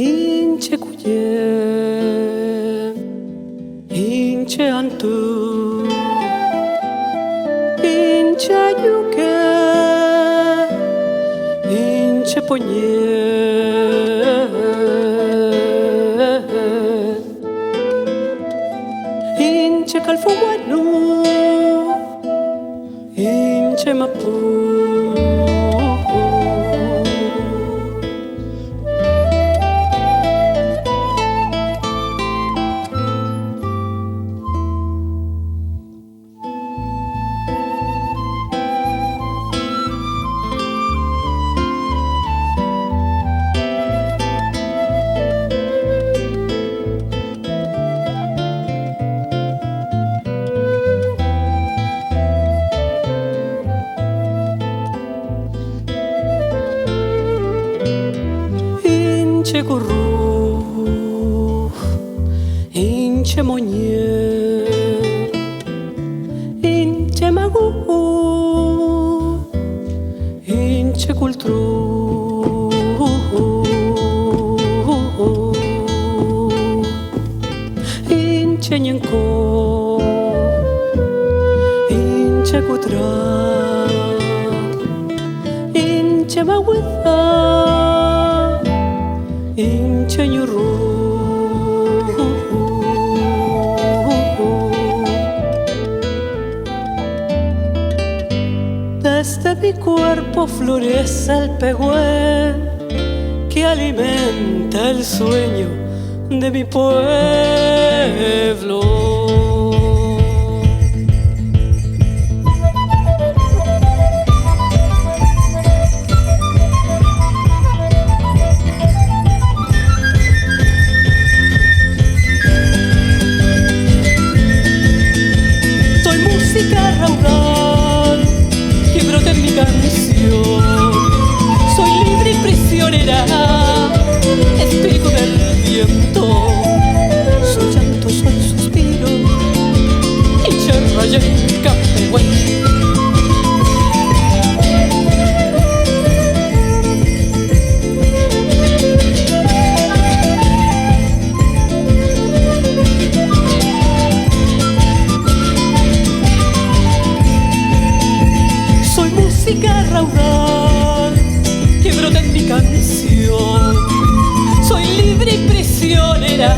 Inche cuye, inche antu, inche yuke, inche poñe, inche calfuguanu, inche mapu. Inche gurru, inche moñe, inche magu, inche cultru, inche ñenco, inche cutra, inche maguiza, inche ñurru. Desde mi cuerpo florece el pehue que alimenta el sueño de mi pueblo. Que brota en mi canción. Soy libre y prisionera, espíritu del viento. Soy llanto, soy suspiro, y cherraye capehuen. Raudal que brota en mi canción. Soy libre y prisionera,